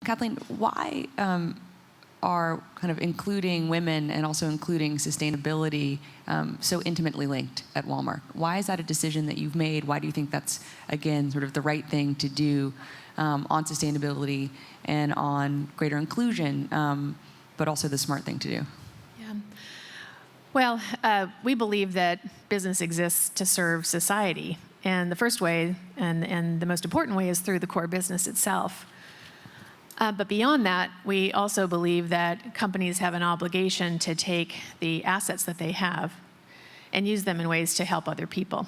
Kathleen, why are kind of including women and also including sustainability so intimately linked at Walmart? Why is that a decision that you've made? Why do you think that's, again, sort of the right thing to do on sustainability and on greater inclusion, but also the smart thing to do? Yeah. Well, we believe that business exists to serve society. And the first way, and the most important way, is through the core business itself. But beyond that, we also believe that companies have an obligation to take the assets that they have and use them in ways to help other people.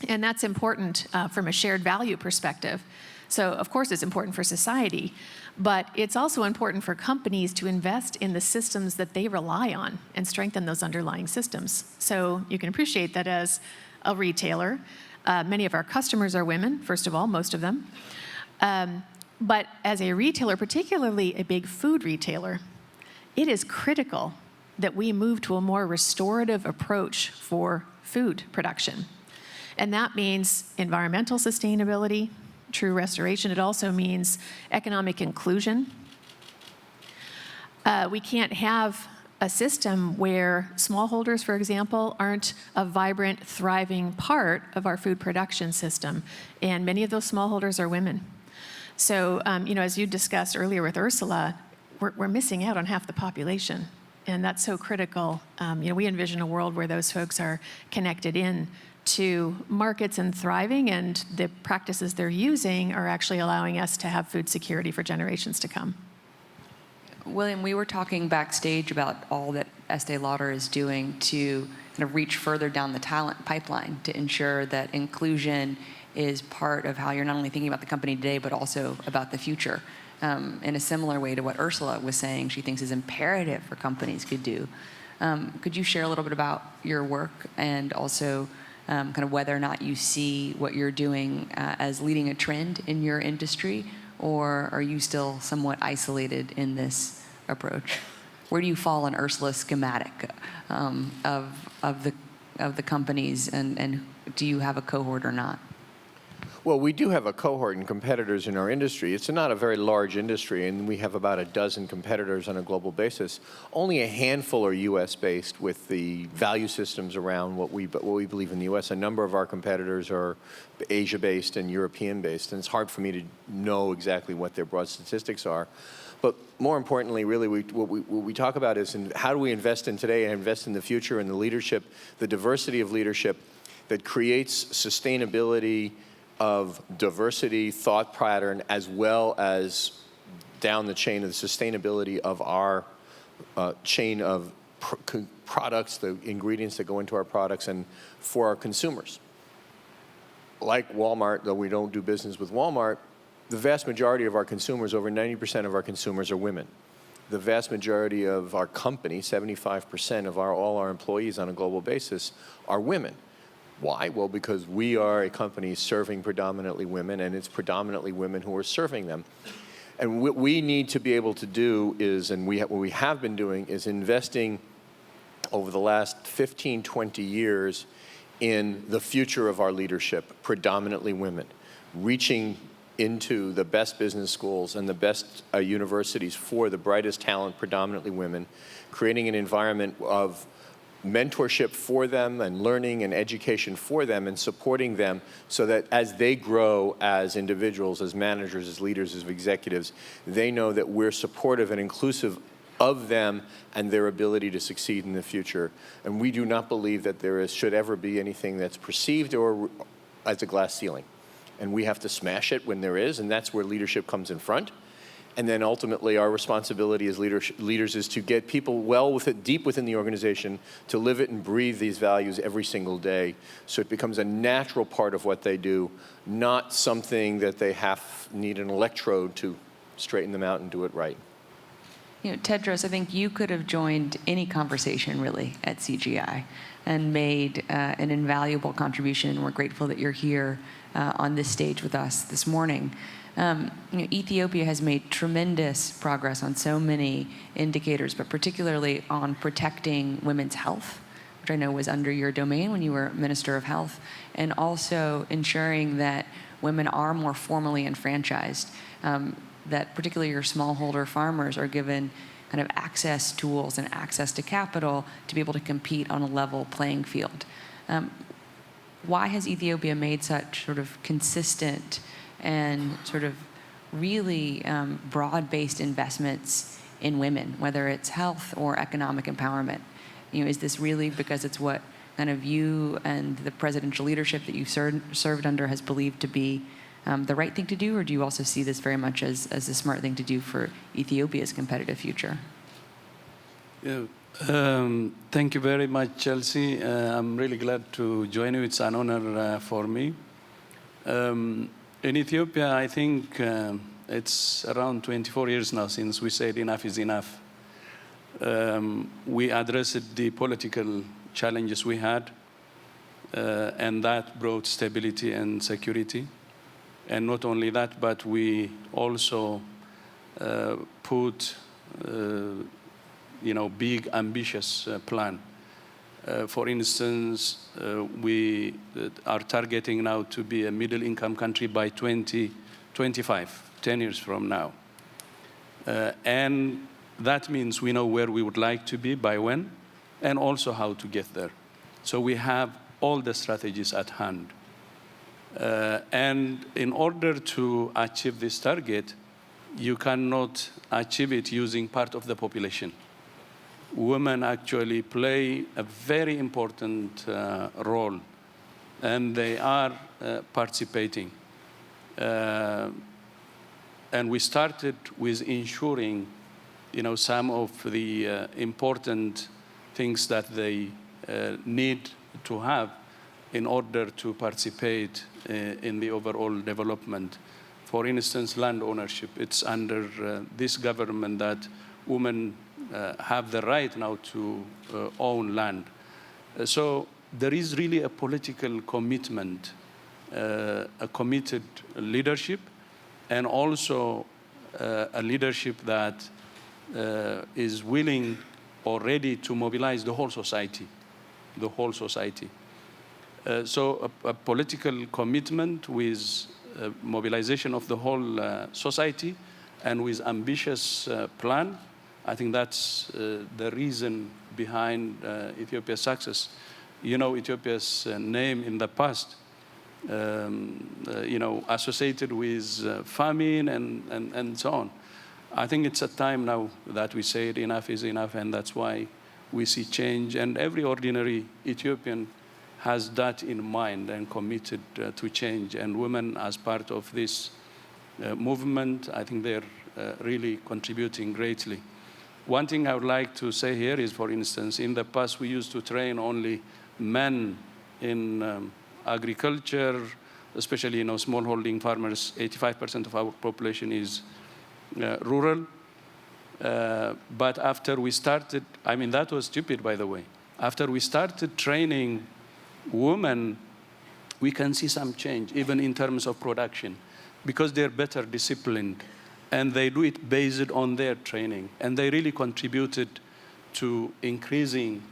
And that's important from a shared value perspective. So, of course, it's important for society, but it's also important for companies to invest in the systems that they rely on and strengthen those underlying systems. So you can appreciate that as a retailer. Many of our customers are women, first of all, most of them. But as a retailer, particularly a big food retailer, it is critical that we move to a more restorative approach for food production. And that means environmental sustainability, true restoration. It also means economic inclusion. We can't have a system where smallholders, for example, aren't a vibrant, thriving part of our food production system. And many of those smallholders are women. So, as you discussed earlier with Ursula, we're missing out on half the population, and that's so critical. We envision a world where those folks are connected in to markets and thriving, and the practices they're using are actually allowing us to have food security for generations to come. William, we were talking backstage about all that Estee Lauder is doing to kind of reach further down the talent pipeline to ensure that inclusion is part of how you're not only thinking about the company today, but also about the future. In a similar way to what Ursula was saying, she thinks is imperative for companies could do. Could you share a little bit about your work and also kind of whether or not you see what you're doing as leading a trend in your industry, or are you still somewhat isolated in this approach? Where do you fall on Ursula's schematic of the companies, and do you have a cohort or not? Well, we do have a cohort and competitors in our industry. It's not a very large industry, and we have about a dozen competitors on a global basis. Only a handful are U.S.-based with the value systems around what we believe in the U.S. A number of our competitors are Asia-based and European-based, and it's hard for me to know exactly what their broad statistics are. But more importantly, really, what we talk about is how do we invest in today and invest in the future and the leadership, the diversity of leadership that creates sustainability of diversity, thought pattern, as well as down the chain of the sustainability of our chain of products, the ingredients that go into our products, and for our consumers. Like Walmart, though we don't do business with Walmart, the vast majority of our consumers, over 90% of our consumers, are women. The vast majority of our company, 75% of all our employees on a global basis, are women. Why? Well, because we are a company serving predominantly women, and it's predominantly women who are serving them. And what we need to be able to do is, and what we have been doing, is investing over the last 15, 20 years in the future of our leadership, predominantly women, reaching into the best business schools and the best universities for the brightest talent, predominantly women, creating an environment of mentorship for them and learning and education for them and supporting them so that as they grow as individuals, as managers, as leaders, as executives, they know that we're supportive and inclusive of them and their ability to succeed in the future. And we do not believe that should ever be anything that's perceived or as a glass ceiling. And we have to smash it when there is, and that's where leadership comes in front. And then ultimately our responsibility as leaders is to get people deep within the organization to live it and breathe these values every single day so it becomes a natural part of what they do, not something that they need an electrode to straighten them out and do it right. Tedros, I think you could have joined any conversation really at CGI and made an invaluable contribution. We're grateful that you're here on this stage with us this morning. Ethiopia has made tremendous progress on so many indicators, but particularly on protecting women's health, which I know was under your domain when you were Minister of Health, and also ensuring that women are more formally enfranchised. that particularly your smallholder farmers are given kind of access tools and access to capital to be able to compete on a level playing field. Why has Ethiopia made such sort of consistent and sort of really broad-based investments in women, whether it's health or economic empowerment? Is this really because it's what kind of you and the presidential leadership that you served under has believed to be the right thing to do, or do you also see this very much as the smart thing to do for Ethiopia's competitive future? Yeah. Thank you very much, Chelsea. I'm really glad to join you. It's an honor for me. In Ethiopia, I think it's around 24 years now since we said enough is enough. We addressed the political challenges we had, and that brought stability and security. And not only that, but we also put big, ambitious plan. For instance, we are targeting now to be a middle-income country by 2025, 10 years from now. And that means we know where we would like to be, by when, and also how to get there. So we have all the strategies at hand. And in order to achieve this target, you cannot achieve it using part of the population. Women actually play a very important role, and they are participating. And we started with ensuring, some of the important things that they need to have in order to participate in the overall development. For instance, land ownership. It's under this government that women have the right now to own land. So there is really a political commitment, a committed leadership, and also a leadership that is willing already to mobilize the whole society, So a political commitment with mobilization of the whole society and with ambitious plan. I think that's the reason behind Ethiopia's success. Ethiopia's name in the past, associated with famine and so on. I think it's a time now that we say enough is enough, and that's why we see change. And every ordinary Ethiopian has that in mind and committed to change. And women, as part of this movement, I think they're really contributing greatly. One thing I would like to say here is, for instance, in the past we used to train only men in agriculture, especially smallholding farmers. 85% of our population is rural. But after we started, that was stupid, by the way. After we started training women, we can see some change, even in terms of production, because they're better disciplined. And they do it based on their training. And they really contributed to increasing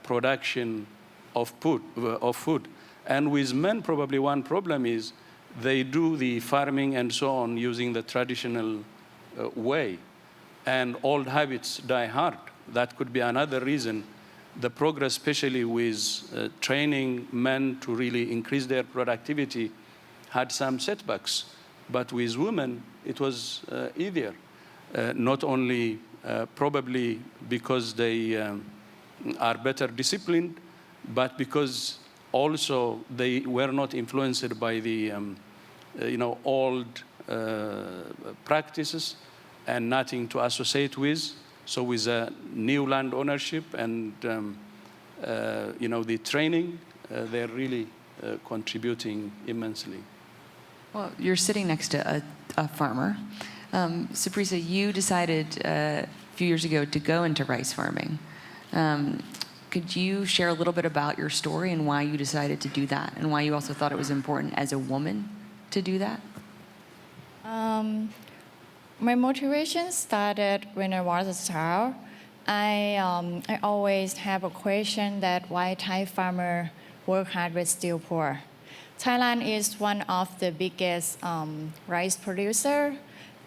production of food. And with men, probably one problem is they do the farming and so on using the traditional way. And old habits die hard. That could be another reason. The progress, especially with training men to really increase their productivity, had some setbacks. But with women, it was easier, not only probably because they are better disciplined, but because also they were not influenced by the old practices and nothing to associate with. So with new land ownership and the training, they're really contributing immensely. Well, you're sitting next to a farmer. Supisra, you decided a few years ago to go into rice farming. Could you share a little bit about your story and why you decided to do that, and why you also thought it was important as a woman to do that? My motivation started when I was a child. I always have a question that why Thai farmers work hard but still poor. Thailand is one of the biggest rice producer,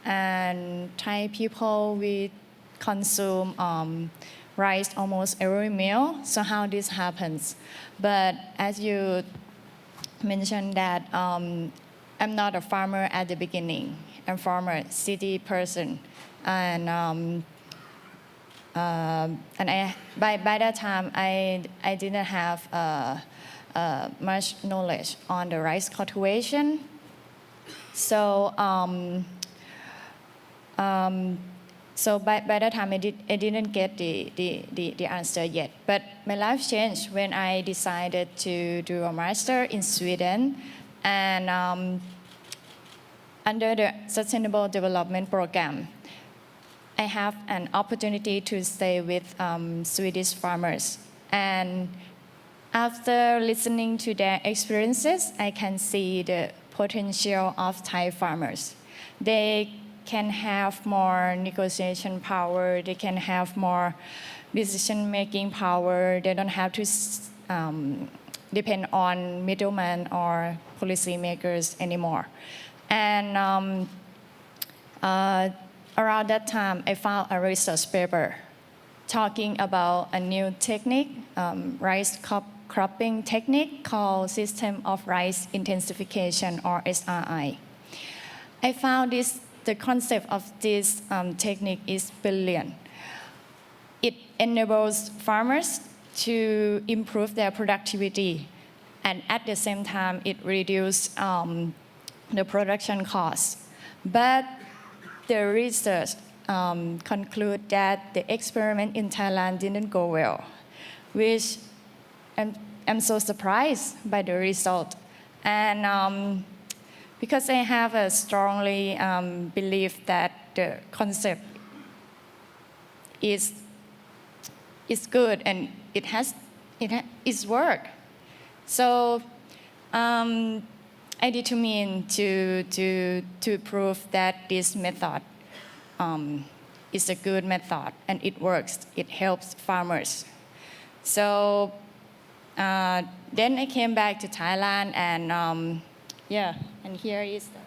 and Thai people, we consume rice almost every meal. So how this happens? But as you mentioned that I'm not a farmer at the beginning. I'm farmer, city person, and by that time I didn't have much knowledge on the rice cultivation. So so by that time I didn't get the answer yet. But my life changed when I decided to do a master in Sweden, and under the Sustainable Development Program, I have an opportunity to stay with Swedish farmers. And after listening to their experiences, I can see the potential of Thai farmers. They can have more negotiation power, they can have more decision-making power, they don't have to depend on middlemen or policymakers anymore. And around that time, I found a research paper talking about a new technique, rice cropping technique called System of Rice Intensification, or SRI. I found the concept of this technique is brilliant. It enables farmers to improve their productivity, and at the same time, it reduces the production costs. But the research conclude that the experiment in Thailand didn't go well, which I'm so surprised by the result. And because I have a strongly belief that the concept is good and it's work. So I determined to prove that this method is a good method and it works. It helps farmers. So then I came back to Thailand, and and here is the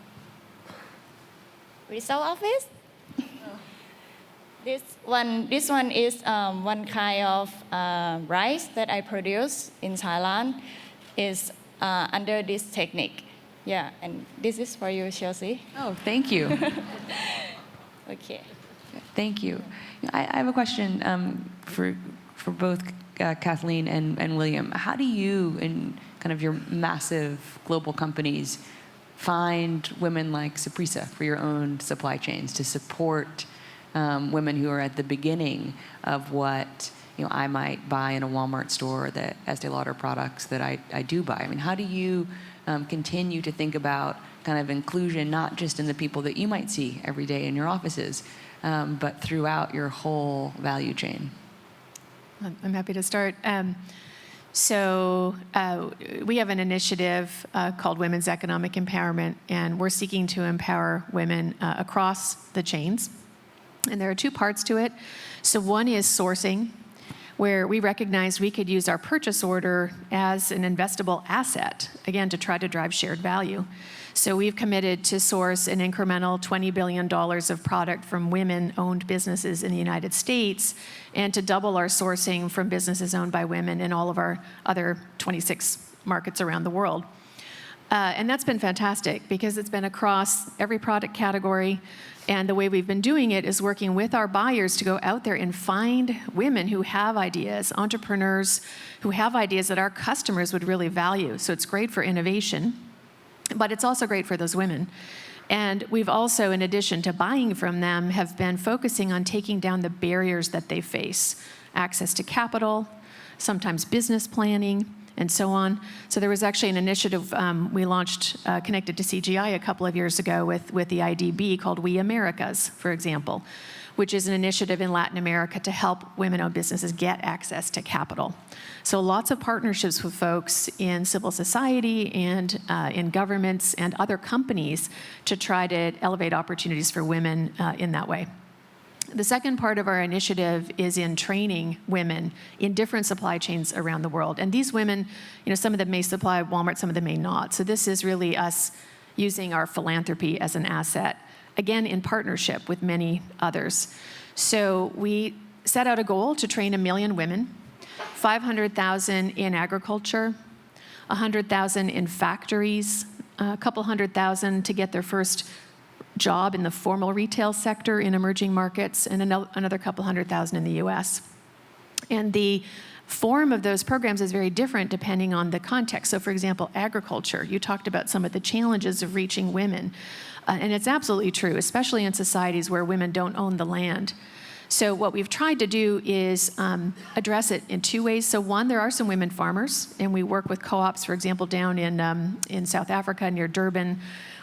result of it. This one is one kind of rice that I produce in Thailand. Is under this technique. Yeah, and this is for you, Chelsea. Oh, thank you. Okay. Thank you. I have a question for both Kathleen and William. How do you, in kind of your massive global companies, find women like Supisra for your own supply chains to support women who are at the beginning of what I might buy in a Walmart store, the Estee Lauder products that I do buy? I mean, how do you continue to think about kind of inclusion, not just in the people that you might see every day in your offices, but throughout your whole value chain? I'm happy to start. So we have an initiative called Women's Economic Empowerment, and we're seeking to empower women across the chains. And there are two parts to it. So one is sourcing, where we recognize we could use our purchase order as an investable asset, again, to try to drive shared value. So we've committed to source an incremental $20 billion of product from women-owned businesses in the United States, and to double our sourcing from businesses owned by women in all of our other 26 markets around the world. And that's been fantastic because it's been across every product category. And the way we've been doing it is working with our buyers to go out there and find women who have ideas, entrepreneurs who have ideas that our customers would really value. So it's great for innovation, but it's also great for those women. And we've also, in addition to buying from them, have been focusing on taking down the barriers that they face. Access to capital, sometimes business planning, and so on. So there was actually an initiative we launched connected to CGI a couple of years ago with the IDB called We Americas, for example, which is an initiative in Latin America to help women-owned businesses get access to capital. So lots of partnerships with folks in civil society and in governments and other companies to try to elevate opportunities for women in that way. The second part of our initiative is in training women in different supply chains around the world. And these women, some of them may supply Walmart, some of them may not. So this is really us using our philanthropy as an asset again, in partnership with many others. So we set out a goal to train 1 million women, 500,000 in agriculture, 100,000 in factories, a couple 100,000 to get their first job in the formal retail sector in emerging markets, and another couple 100,000 in the US. And the form of those programs is very different depending on the context. So for example, agriculture, you talked about some of the challenges of reaching women. And it's absolutely true, especially in societies where women don't own the land. So what we've tried to do is address it in 2 ways. So one, there are some women farmers, and we work with co-ops, for example, down in South Africa near Durban.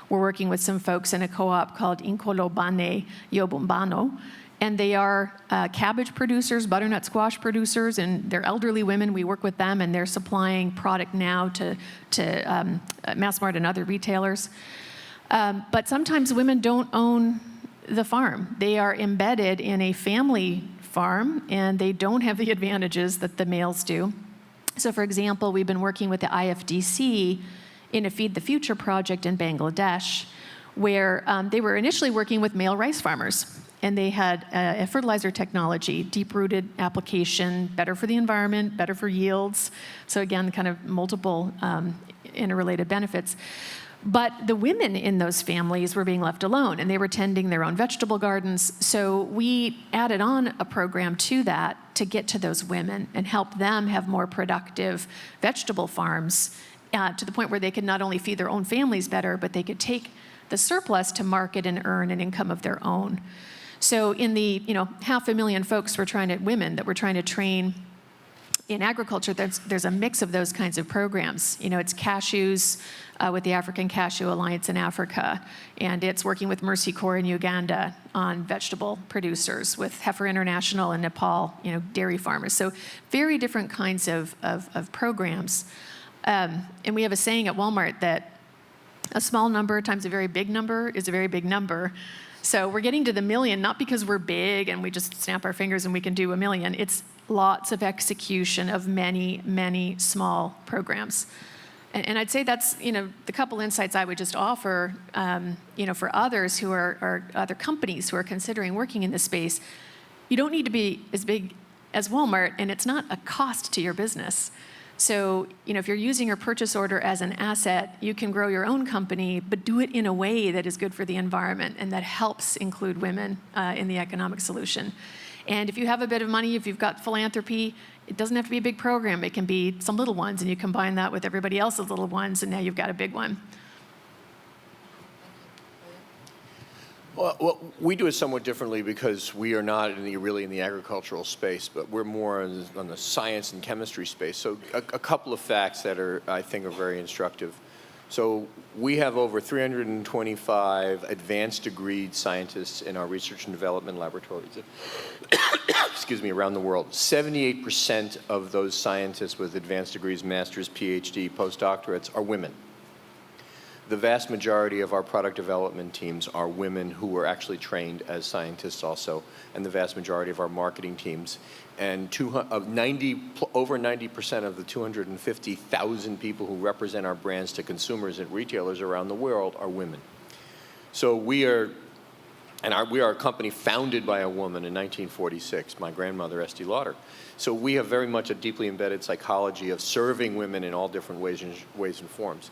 We're working with some folks in a co-op called Inkolobane Yobumbano, and they are cabbage producers, butternut squash producers, and they're elderly women. We work with them, and they're supplying product now to Massmart and other retailers. But sometimes women don't own the farm. They are embedded in a family farm, and they don't have the advantages that the males do. So for example, we've been working with the IFDC in a Feed the Future project in Bangladesh, where they were initially working with male rice farmers. And they had a fertilizer technology, deep-rooted application, better for the environment, better for yields. So again, kind of multiple interrelated benefits. But the women in those families were being left alone, and they were tending their own vegetable gardens. So we added on a program to that to get to those women and help them have more productive vegetable farms to the point where they could not only feed their own families better, but they could take the surplus to market and earn an income of their own. So in the 500,000 folks women that we're trying to train in agriculture, there's a mix of those kinds of programs. It's cashews with the African Cashew Alliance in Africa, and it's working with Mercy Corps in Uganda on vegetable producers, with Heifer International in Nepal, dairy farmers. So very different kinds of programs. And we have a saying at Walmart that a small number times a very big number is a very big number. So we're getting to the 1 million, not because we're big and we just snap our fingers and we can do 1 million. It's lots of execution of many, many small programs. And I'd say that's, the couple insights I would just offer, for others who are other companies who are considering working in this space. You don't need to be as big as Walmart, and it's not a cost to your business. So, if you're using your purchase order as an asset, you can grow your own company, but do it in a way that is good for the environment and that helps include women in the economic solution. And if you have a bit of money, if you've got philanthropy, it doesn't have to be a big program. It can be some little ones, and you combine that with everybody else's little ones, and now you've got a big one. Well, we do it somewhat differently because we are not really in the agricultural space, but we're more on the science and chemistry space. So a couple of facts that I think are very instructive. So we have over 325 advanced degree scientists in our research and development laboratories, around the world. 78% of those scientists with advanced degrees, master's, PhD, postdoctorates are women. The vast majority of our product development teams are women who are actually trained as scientists also, and the vast majority of our marketing teams. And over 90% of the 250,000 people who represent our brands to consumers and retailers around the world are women. So we are a company founded by a woman in 1946, my grandmother, Estee Lauder. So we have very much a deeply embedded psychology of serving women in all different ways and forms.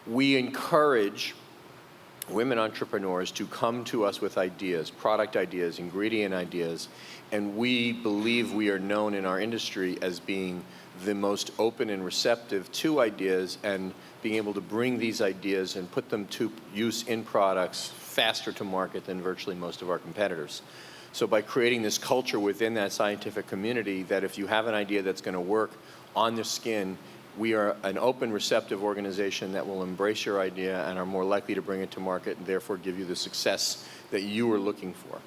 We encourage women entrepreneurs to come to us with ideas, product ideas, ingredient ideas, and we believe we are known in our industry as being the most open and receptive to ideas and being able to bring these ideas and put them to use in products faster to market than virtually most of our competitors. So by creating this culture within that scientific community that if you have an idea that's going to work on the skin, we are an open, receptive organization that will embrace your idea and are more likely to bring it to market and therefore give you the success that you are looking for.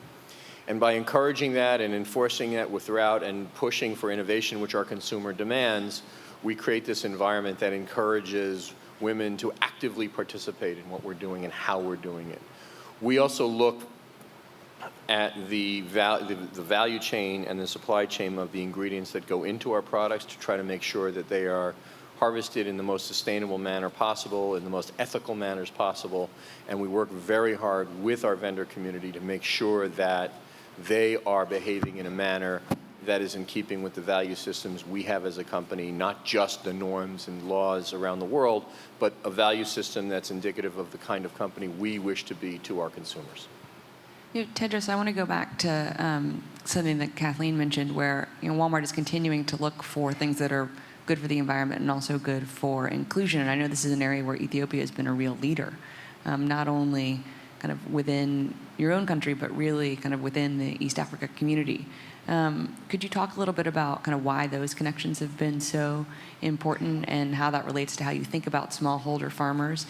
And by encouraging that and enforcing that throughout and pushing for innovation, which our consumer demands, we create this environment that encourages women to actively participate in what we're doing and how we're doing it. We also look at the value chain and the supply chain of the ingredients that go into our products to try to make sure that they are harvested in the most sustainable manner possible, in the most ethical manners possible, and we work very hard with our vendor community to make sure that they are behaving in a manner that is in keeping with the value systems we have as a company, not just the norms and laws around the world, but a value system that's indicative of the kind of company we wish to be to our consumers. Tedros, I want to go back to something that Kathleen mentioned, where Walmart is continuing to look for things that are good for the environment and also good for inclusion. And I know this is an area where Ethiopia has been a real leader, not only kind of within your own country, but really kind of within the East Africa community. Could you talk a little bit about kind of why those connections have been so important and how that relates to how you think about smallholder farmers?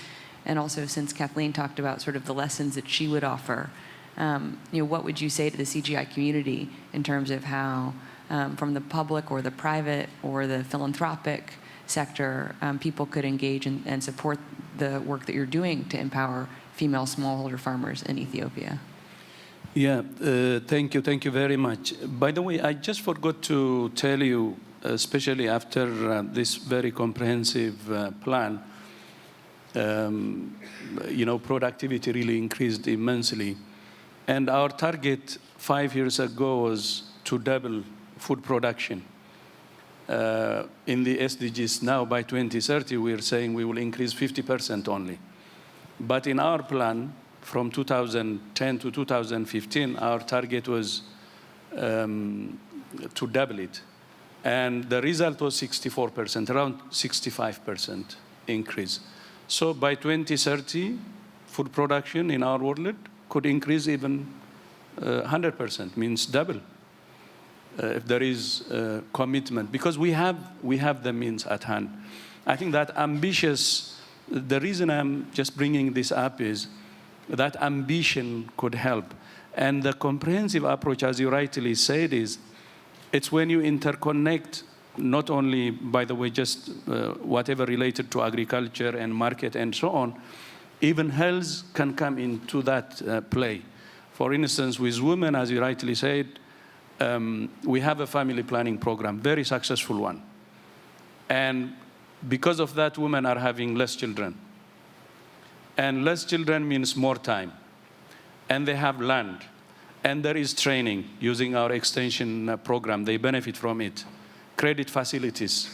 And also, since Kathleen talked about sort of the lessons that she would offer, what would you say to the CGI community in terms of how, from the public or the private or the philanthropic sector, people could engage and support the work that you're doing to empower female smallholder farmers in Ethiopia? Yeah, thank you very much. By the way, I just forgot to tell you, especially after this very comprehensive plan, productivity really increased immensely. And our target 5 years ago was to double food production. In the SDGs now, by 2030, we're saying we will increase 50% only. But in our plan, from 2010 to 2015, our target was to double it. And the result was 64%, around 65% increase. So by 2030, food production in our world could increase even 100%, means double, if there is commitment, because we have the means at hand. I think that ambitious, the reason I'm just bringing this up is that ambition could help. And the comprehensive approach, as you rightly said, it's when you interconnect, not only, by the way, just whatever related to agriculture and market and so on, even health can come into that play. For instance, with women, as you rightly said, we have a family planning program, very successful one. And because of that, women are having less children. And less children means more time. And they have land. And there is training using our extension program. They benefit from it. Credit facilities.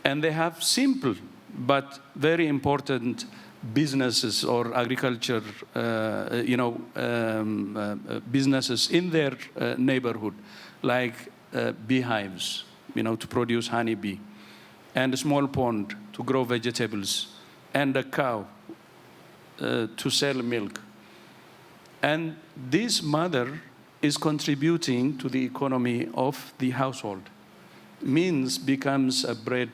And they have simple but very important businesses or agriculture, businesses in their neighborhood, like beehives, to produce honeybee, and a small pond to grow vegetables, and a cow to sell milk. And this mother is contributing to the economy of the household, means becomes a bread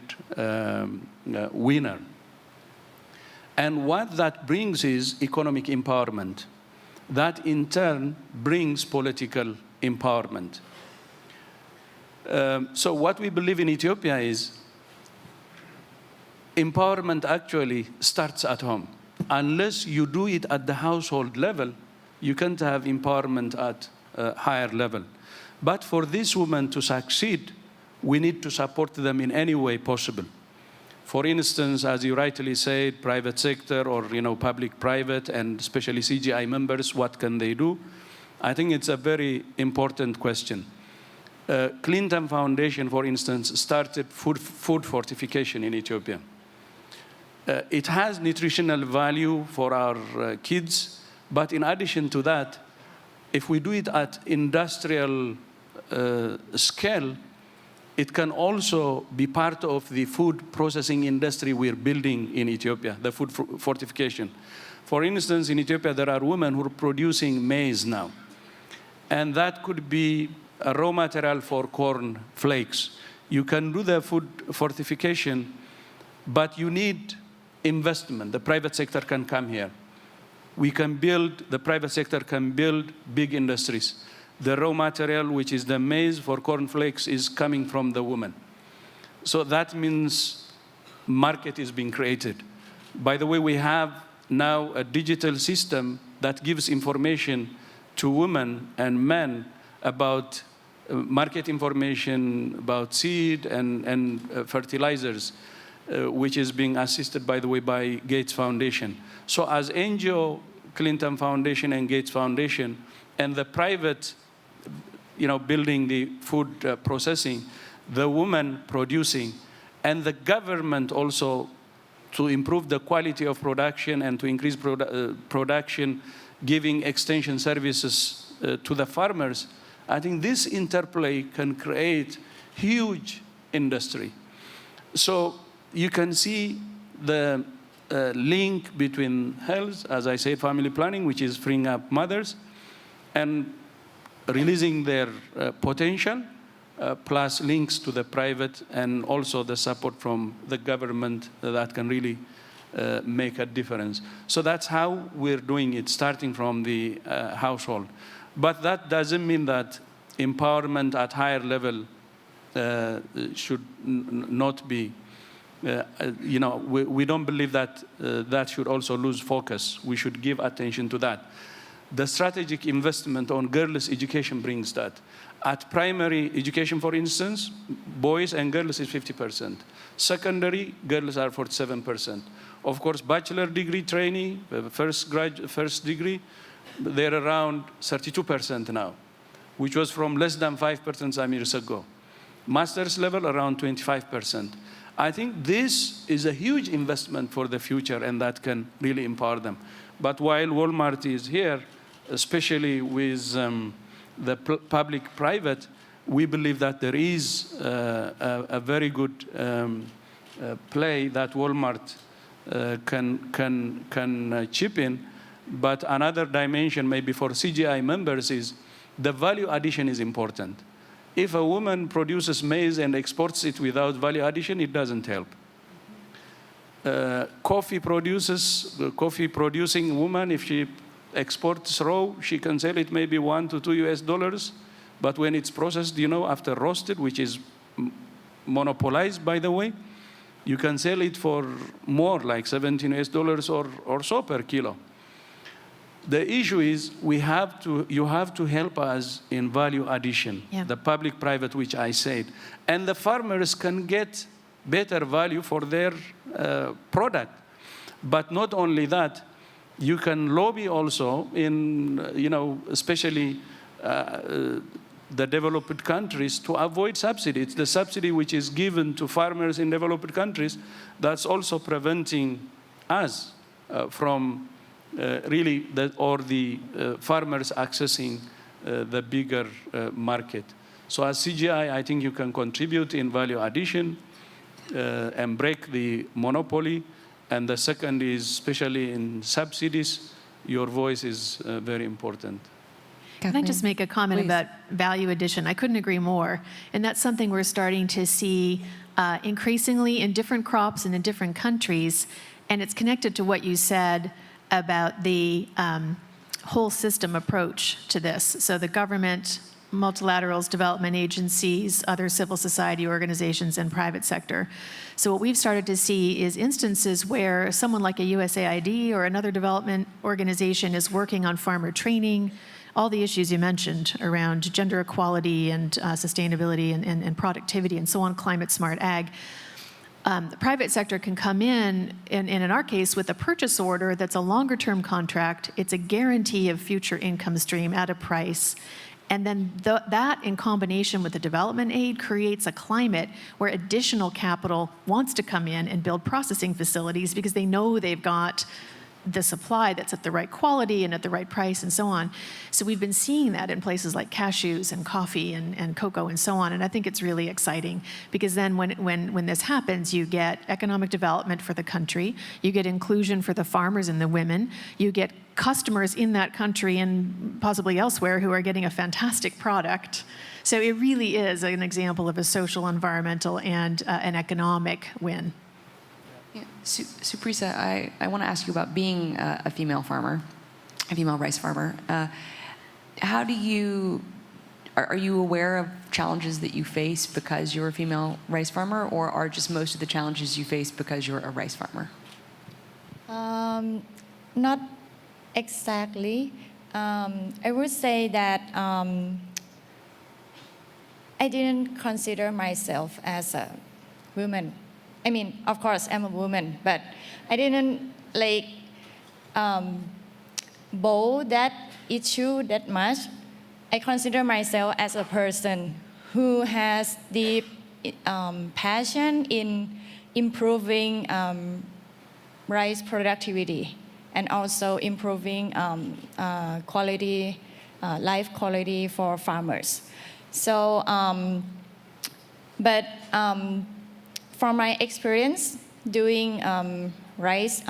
winner. And what that brings is economic empowerment. That in turn brings political empowerment. So what we believe in Ethiopia is empowerment actually starts at home. Unless you do it at the household level, you can't have empowerment at a higher level. But for this woman to succeed, we need to support them in any way possible. For instance, as you rightly said, private sector or public-private, and especially CGI members, what can they do? I think it's a very important question. Clinton Foundation, for instance, started food fortification in Ethiopia. It has nutritional value for our kids, but in addition to that, if we do it at industrial scale, it can also be part of the food processing industry we're building in Ethiopia, the food fortification. For instance, in Ethiopia, there are women who are producing maize now. And that could be a raw material for corn flakes. You can do the food fortification, but you need investment. The private sector can come here. The private sector can build big industries. The raw material, which is the maize for cornflakes, is coming from the woman. So that means market is being created. By the way, we have now a digital system that gives information to women and men about market information, about seed and fertilizers. which is being assisted, by the way, by Gates Foundation. So as NGO, Clinton Foundation and Gates Foundation, and the private, building the food processing, the women producing, and the government also to improve the quality of production and to increase production, giving extension services to the farmers, I think this interplay can create huge industry. So you can see the link between health, as I said, family planning, which is freeing up mothers, and releasing their potential, plus links to the private and also the support from the government that can really make a difference. So that's how we're doing it, starting from the household. But that doesn't mean that empowerment at higher level should not be, we don't believe that that should also lose focus. We should give attention to that. The strategic investment on girls' education brings that. At primary education, for instance, boys and girls is 50%. Secondary, girls are 47%. Of course, bachelor degree trainee, first degree, they're around 32% now, which was from less than 5% some years ago. Master's level, around 25%. I think this is a huge investment for the future, and that can really empower them. But while Walmart is here, especially with the public-private, we believe that there is a very good play that Walmart can chip in. But another dimension maybe for CGI members is the value addition is important. If a woman produces maize and exports it without value addition, it doesn't help. Coffee producing woman, if she exports raw, she can sell it maybe $1 to $2 US, but when it's processed, after roasted, which is monopolized, by the way, you can sell it for more, like $17 US or so per kilo. The issue is you have to help us in value addition, the public-private, which I said, and the farmers can get better value for their product. But not only that, you can lobby also in, especially the developed countries to avoid subsidy. It's the subsidy which is given to farmers in developed countries that's also preventing us from the farmers accessing the bigger market. So as CGI, I think you can contribute in value addition and break the monopoly. And the second is, especially in subsidies, your voice is very important. Can I just make a comment about value addition? I couldn't agree more. And that's something we're starting to see increasingly in different crops and in different countries. And it's connected to what you said about the whole system approach to this. So the government, multilaterals, development agencies, other civil society organizations, and private sector. So what we've started to see is instances where someone like a USAID or another development organization is working on farmer training, all the issues you mentioned around gender equality and sustainability and productivity and so on, climate smart ag. The private sector can come in our case, with a purchase order that's a longer-term contract. It's a guarantee of future income stream at a price. And then that, in combination with the development aid, creates a climate where additional capital wants to come in and build processing facilities because they know they've got the supply that's at the right quality and at the right price and so on. So we've been seeing that in places like cashews and coffee and cocoa and so on. And I think it's really exciting because then when this happens, you get economic development for the country, you get inclusion for the farmers and the women, you get customers in that country and possibly elsewhere who are getting a fantastic product. So it really is an example of a social, environmental, and an economic win. Yeah. Supisra, I want to ask you about being a female farmer, a female rice farmer. Are you aware of challenges that you face because you're a female rice farmer, or are just most of the challenges you face because you're a rice farmer? Not exactly. I would say that I didn't consider myself as a woman I mean, of course, I'm a woman, but I didn't like bold that issue that much. I consider myself as a person who has deep passion in improving rice productivity and also improving quality, life quality for farmers. So, but from my experience doing rice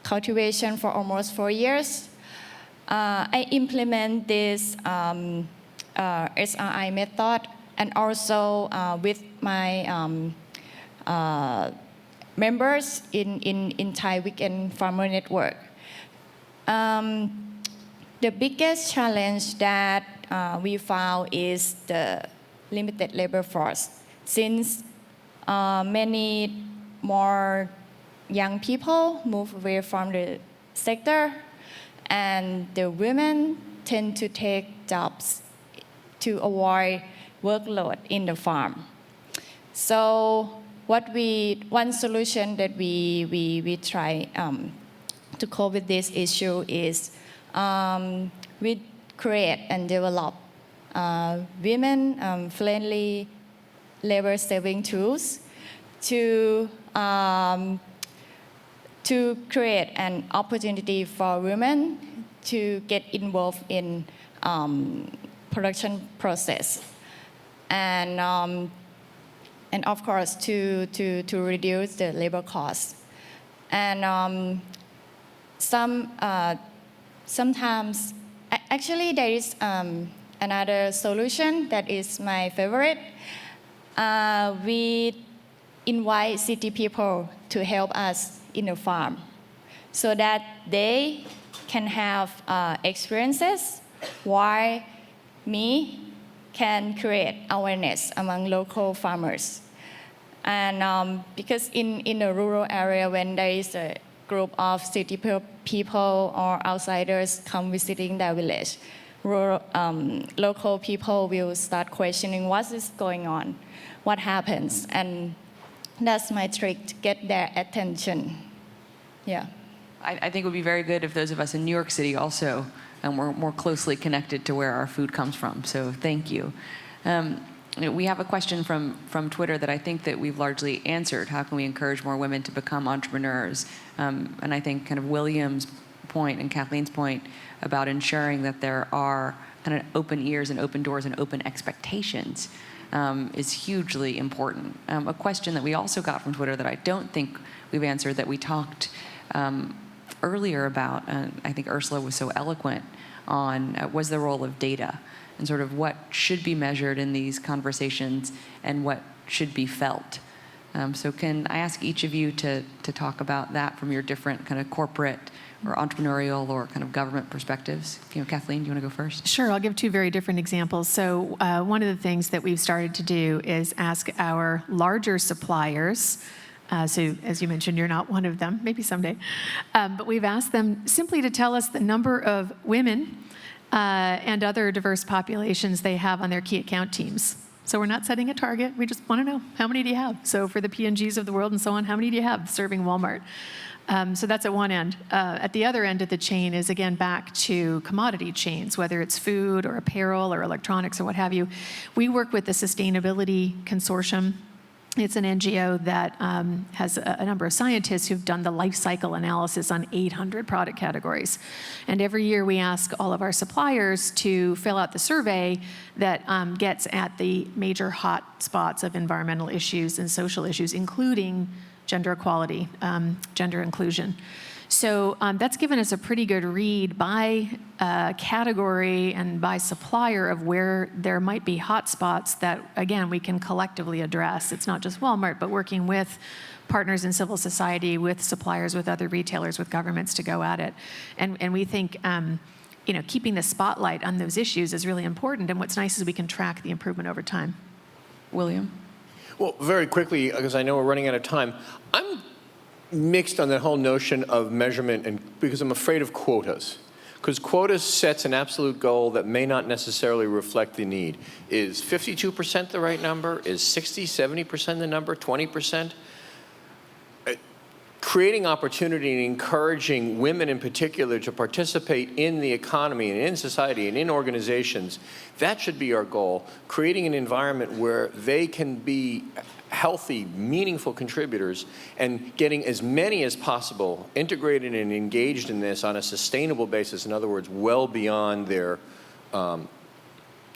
cultivation for almost 4 years, I implement this SRI method and also with my members in Thai Weekend Farmer Network. The biggest challenge that we found is the limited labor force, since many more young people move away from the sector, and the women tend to take jobs to avoid workload in the farm. So one solution that we try to cope with this issue is we create and develop women-friendly labor-saving tools to create an opportunity for women to get involved in production process, and of course to reduce the labor costs. And sometimes, actually, there is another solution that is my favorite. We invite city people to help us in the farm so that they can have experiences while me can create awareness among local farmers. And because in a rural area, when there is a group of city people or outsiders come visiting their village, local people will start questioning what is going on, what happens, and that's my trick to get their attention. Yeah. I think it would be very good if those of us in New York City also were more closely connected to where our food comes from. So thank you. We have a question from Twitter that I think that we've largely answered. How can we encourage more women to become entrepreneurs? And I think kind of William's point and Kathleen's point about ensuring that there are kind of open ears and open doors and open expectations is hugely important. A question that we also got from Twitter that I don't think we've answered, that we talked earlier about, I think Ursula was so eloquent on, was the role of data and sort of what should be measured in these conversations and what should be felt. So can I ask each of you to talk about that from your different kind of corporate or entrepreneurial or kind of government perspectives? Kathleen, do you want to go first? Sure, I'll give two very different examples. So one of the things that we've started to do is ask our larger suppliers, so as you mentioned, you're not one of them, maybe someday, but we've asked them simply to tell us the number of women and other diverse populations they have on their key account teams. So we're not setting a target, we just want to know, how many do you have? So for the P&Gs of the world and so on, how many do you have serving Walmart? So that's at one end. At the other end of the chain is, again, back to commodity chains, whether it's food or apparel or electronics or what have you. We work with the Sustainability Consortium. It's an NGO that has a number of scientists who've done the life cycle analysis on 800 product categories. And every year we ask all of our suppliers to fill out the survey that gets at the major hot spots of environmental issues and social issues, including gender equality, gender inclusion. So that's given us a pretty good read by category and by supplier of where there might be hot spots that, again, we can collectively address. It's not just Walmart, but working with partners in civil society, with suppliers, with other retailers, with governments to go at it. And we think keeping the spotlight on those issues is really important. And what's nice is we can track the improvement over time. William? Well, very quickly, because I know we're running out of time, I'm mixed on the whole notion of measurement, and because I'm afraid of quotas. Because quotas sets an absolute goal that may not necessarily reflect the need. Is 52% the right number? Is 60, 70% the number? 20%? creating opportunity and encouraging women in particular to participate in the economy and in society and in organizations, that should be our goal. Creating an environment where they can be healthy, meaningful contributors and getting as many as possible integrated and engaged in this on a sustainable basis. In other words, well beyond their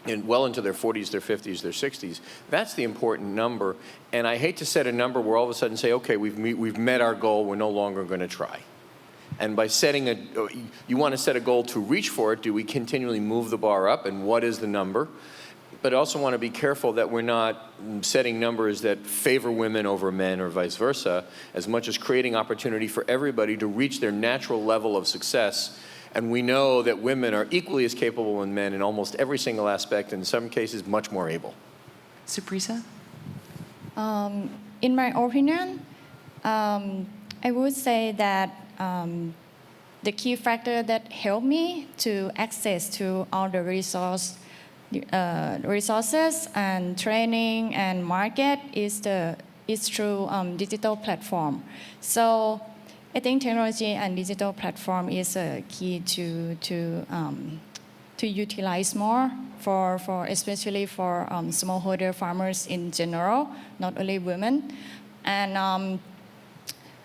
and well into their 40s, their 50s, their 60s. That's the important number. And I hate to set a number where all of a sudden say, okay, we've met our goal, we're no longer going to try. And by setting you want to set a goal to reach for it, do we continually move the bar up, and what is the number? But I also want to be careful that we're not setting numbers that favor women over men or vice versa, as much as creating opportunity for everybody to reach their natural level of success. And we know that women are equally as capable as men in almost every single aspect, in some cases much more able. Supisra? In my opinion, I would say that the key factor that helped me to access to all the resources and training and market is through digital platform. So I think technology and digital platform is a key to utilize more for especially for smallholder farmers in general, not only women. And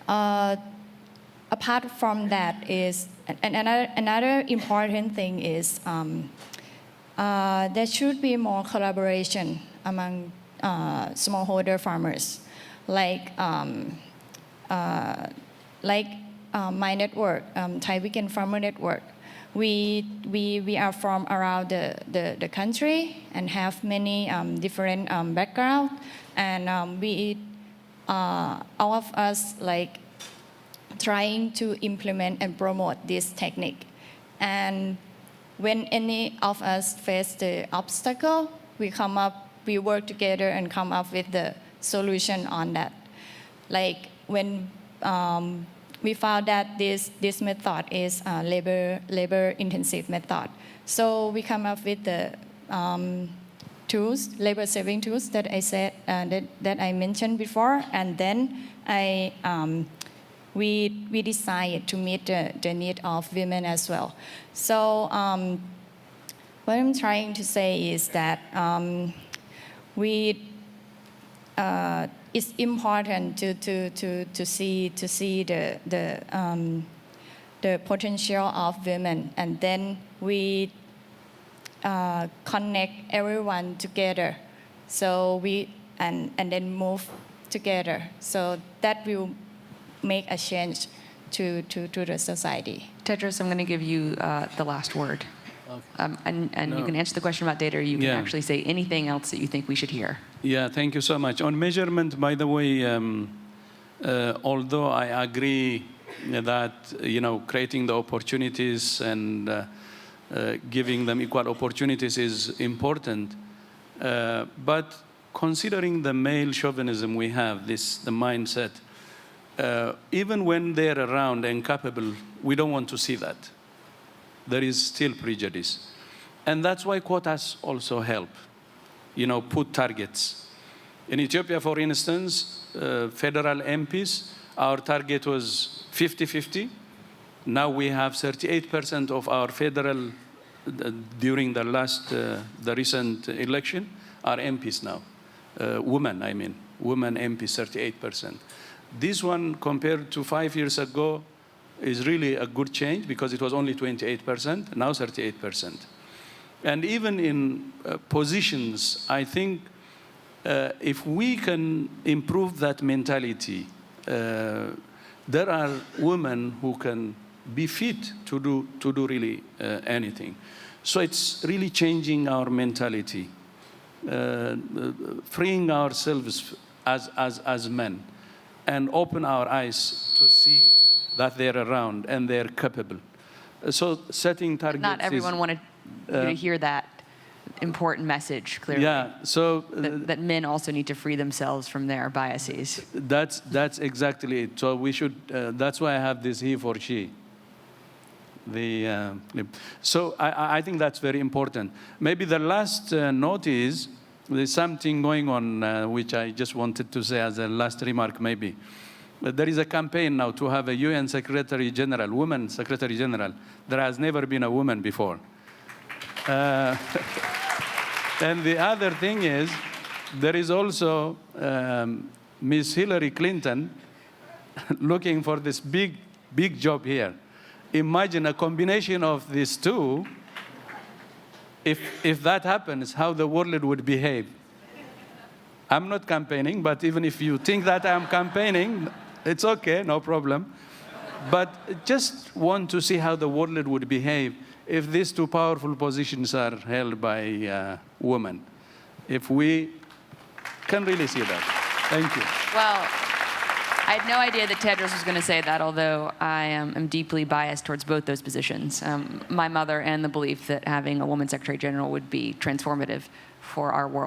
apart from that is another important thing is there should be more collaboration among smallholder farmers, like my network, Thai Weekend Farmer Network. We are from around the country and have many different backgrounds, and we all of us like trying to implement and promote this technique. And when any of us face the obstacle, we work together and come up with the solution on that. Like when we found that this method is a labor intensive method, so we come up with the tools, labor saving tools that I said that I mentioned before, and then we decided to meet the need of women as well. So what I'm trying to say is that it's important to see the potential of women, and then we connect everyone together. So and then move together. So that will make a change to the society. Tedros, I'm going to give you the last word. And you can answer the question about data, or you can actually say anything else that you think we should hear. Yeah, thank you so much. On measurement, by the way, although I agree that, creating the opportunities and giving them equal opportunities is important, but considering the male chauvinism we have, the mindset, even when they're around and capable, we don't want to see that. There is still prejudice. And that's why quotas also help, put targets. In Ethiopia, for instance, federal MPs, our target was 50-50. Now we have 38% of our federal, during the recent election, are MPs now. Women MPs, 38%. This one, compared to 5 years ago, is really a good change, because it was only 28%, now 38%. And even in positions, I think if we can improve that mentality, there are women who can be fit to do really anything. So it's really changing our mentality, freeing ourselves as men, and open our eyes to see that they're around and they're capable. So setting targets. Not everyone wanted you to hear that important message clearly. Yeah. So that men also need to free themselves from their biases. That's exactly it. So we should. That's why I have this he for she. So I think that's very important. Maybe the last note is there's something going on which I just wanted to say as a last remark maybe. There is a campaign now to have a UN Secretary General, woman Secretary General. There has never been a woman before. And the other thing is, there is also Miss Hillary Clinton looking for this big job here. Imagine a combination of these two. If that happens, how the world would behave. I'm not campaigning, but even if you think that I'm campaigning, it's okay, no problem. But just want to see how the world would behave if these two powerful positions are held by women. If we can really see that. Thank you. Well, I had no idea that Tedros was going to say that, although I am deeply biased towards both those positions. My mother and the belief that having a woman Secretary General would be transformative for our world.